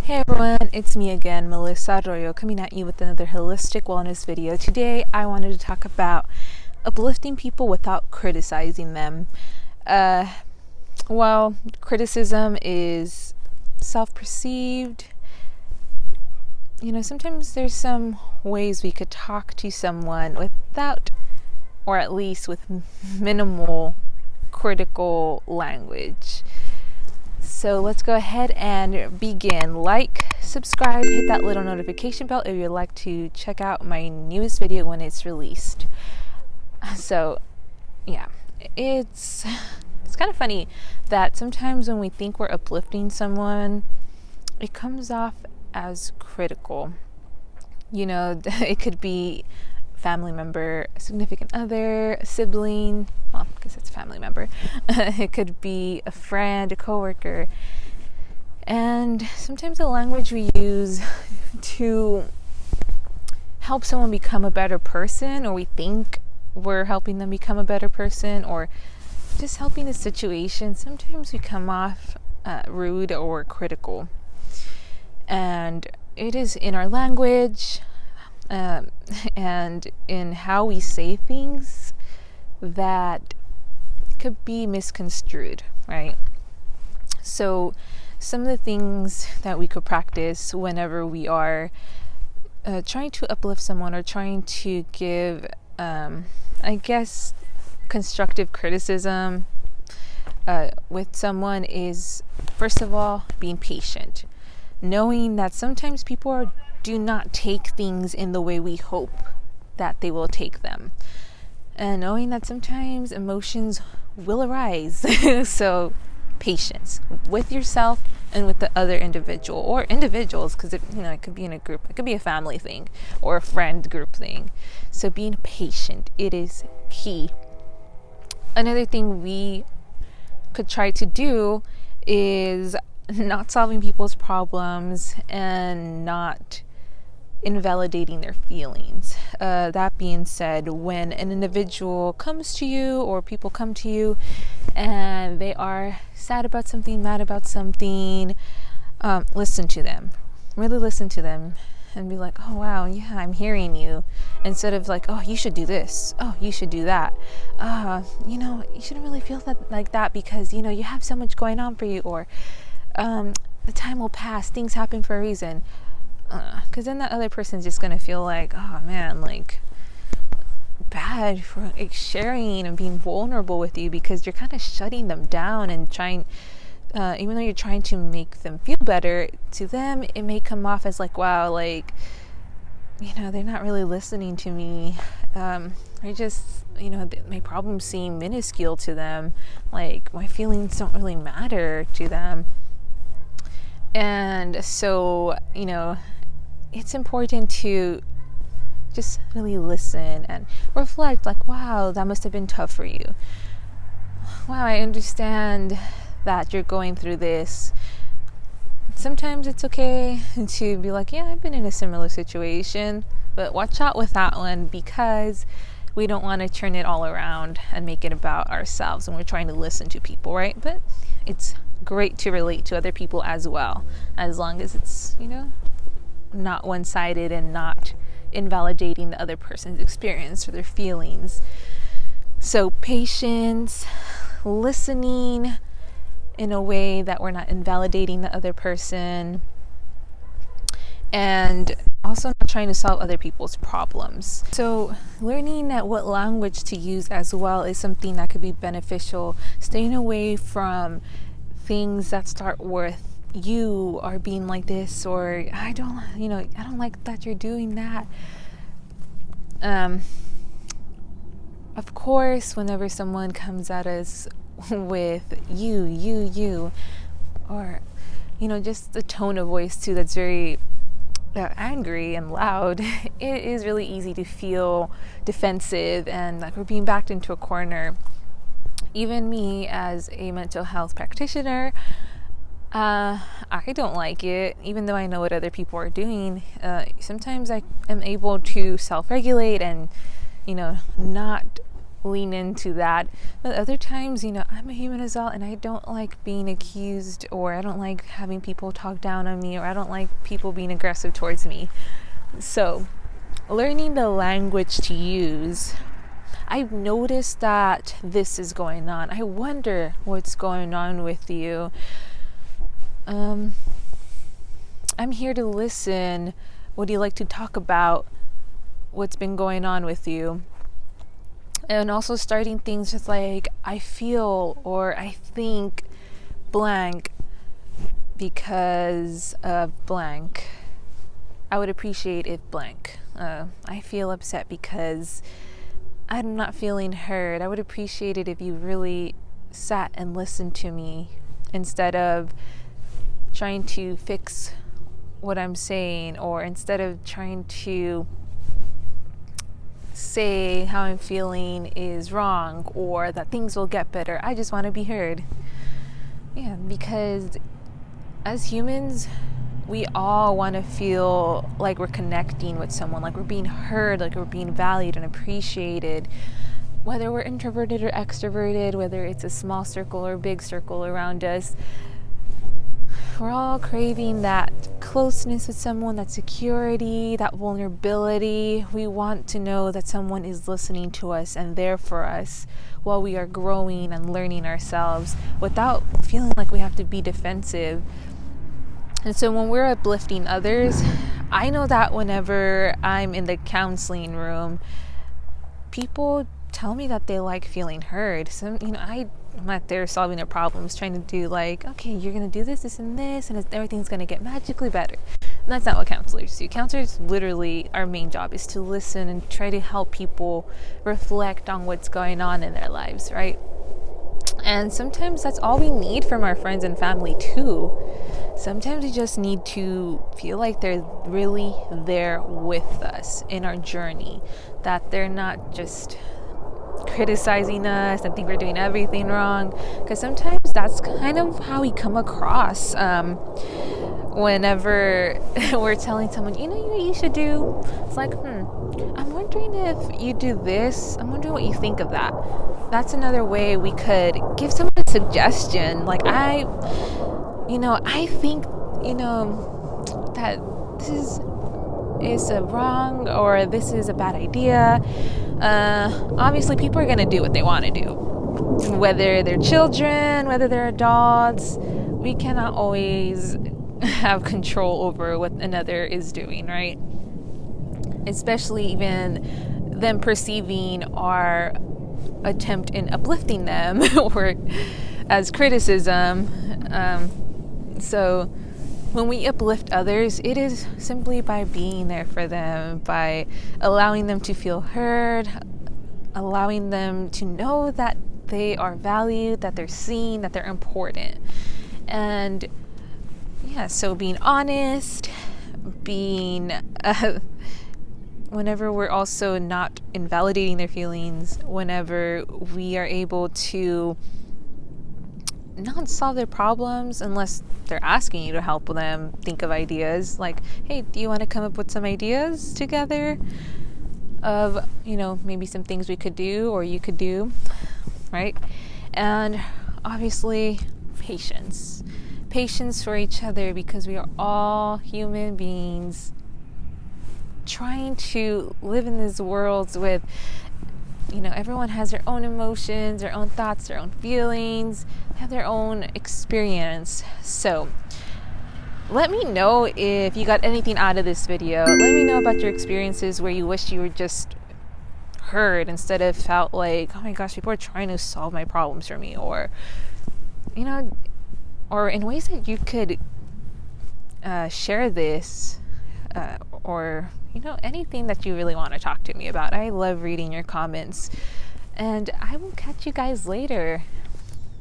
Hey everyone, it's me again, Melisa, Arroyo, coming at you with another holistic wellness video. Today I wanted to talk about uplifting people without criticizing them. While criticism is self-perceived, sometimes there's some ways we could talk to someone without, or at least with minimal critical language. So let's go ahead and begin. Like, subscribe, hit that little notification bell if you'd like to check out my newest video when it's released. So yeah, it's kind of funny that sometimes when we think we're uplifting someone, it comes off as critical. It could be family member, a significant other, a sibling, well, because it's a family member. It could be a friend, a coworker. And sometimes the language we use to help someone become a better person, or we think we're helping them become a better person, or just helping the situation, sometimes we come off rude or critical. And it is in our language, and in how we say things that could be misconstrued, right? So some of the things that we could practice whenever we are trying to uplift someone or trying to give, constructive criticism with someone is, first of all, being patient. Knowing that sometimes people do not take things in the way we hope that they will take them. And knowing that sometimes emotions will arise. So patience with yourself and with the other individual, or individuals, because it could be in a group, it could be a family thing or a friend group thing. So being patient, it is key. Another thing we could try to do is not solving people's problems and not invalidating their feelings. That being said, when an individual comes to you or people come to you and they are sad about something, mad about something, listen to them. Really listen to them and be like, oh wow, yeah, I'm hearing you. Instead of like, oh, you should do this. Oh, you should do that. You shouldn't really feel like that because, you have so much going on for you, or the time will pass, things happen for a reason. Because then that other person's just going to feel like, oh man, like bad for sharing and being vulnerable with you, because you're kind of shutting them down and trying, even though you're trying to make them feel better, to them it may come off as like, wow, like, they're not really listening to me. I just, my problems seem minuscule to them. Like, my feelings don't really matter to them. And so, it's important to just really listen and reflect, like, wow, that must have been tough for you. Wow, I understand that you're going through this. Sometimes it's okay to be like, yeah, I've been in a similar situation, but watch out with that one, because we don't want to turn it all around and make it about ourselves when we're trying to listen to people, right? But it's great to relate to other people as well, as long as it's, not one-sided and not invalidating the other person's experience or their feelings. So patience, listening in a way that we're not invalidating the other person, and also not trying to solve other people's problems. So learning at what language to use as well is something that could be beneficial. Staying away from things that start with you are being like this, or I don't like that you're doing that. Of course, whenever someone comes at us with you, or just the tone of voice too that's very angry and loud, it is really easy to feel defensive and like we're being backed into a corner. Even me as a mental health practitioner, I don't like it, even though I know what other people are doing. Sometimes I am able to self-regulate and, not lean into that. But other times, I'm a human as well, and I don't like being accused, or I don't like having people talk down on me, or I don't like people being aggressive towards me. So learning the language to use, I've noticed that this is going on. I wonder what's going on with you. I'm here to listen. Would you like to talk about what's been going on with you? And also starting things just like, I feel or I think blank because of blank. I would appreciate if blank. I feel upset because I'm not feeling heard. I would appreciate it if you really sat and listened to me instead of trying to fix what I'm saying, or instead of trying to say how I'm feeling is wrong or that things will get better. I just want to be heard. Yeah, because as humans, we all want to feel like we're connecting with someone, like we're being heard, like we're being valued and appreciated. Whether we're introverted or extroverted, whether it's a small circle or big circle around us, we're all craving that closeness with someone, that security, that vulnerability. We want to know that someone is listening to us and there for us while we are growing and learning ourselves without feeling like we have to be defensive. And so when we're uplifting others, I know that whenever I'm in the counseling room, people tell me that they like feeling heard. So, I'm not there solving their problems, trying to do like, okay, you're going to do this, and everything's going to get magically better. And that's not what counselors do. Counselors, literally, our main job is to listen and try to help people reflect on what's going on in their lives, right? And sometimes that's all we need from our friends and family too. Sometimes we just need to feel like they're really there with us in our journey, that they're not just criticizing us and think we're doing everything wrong, because sometimes that's kind of how we come across whenever we're telling someone, what you should do. It's like, I'm wondering if you do this, I'm wondering what you think of that. That's another way we could give someone a suggestion, like I think that this is wrong, or this is a bad idea. Obviously people are going to do what they want to do, whether they're children, whether they're adults. We cannot always have control over what another is doing, right? Especially even them perceiving our attempt in uplifting them or as criticism. So when we uplift others, it is simply by being there for them, by allowing them to feel heard, allowing them to know that they are valued, that they're seen, that they're important. And so being honest, being whenever we're also not invalidating their feelings, whenever we are able to not solve their problems unless they're asking you to help them think of ideas, like, hey, do you want to come up with some ideas together of maybe some things we could do or you could do, right? And obviously patience for each other, because we are all human beings trying to live in this world with everyone has their own emotions, their own thoughts, their own feelings, have their own experience. So let me know if you got anything out of this video. Let me know about your experiences where you wish you were just heard instead of felt like, oh my gosh, people are trying to solve my problems for me, or or in ways that you could share this or anything that you really want to talk to me about. I love reading your comments, and I will catch you guys later.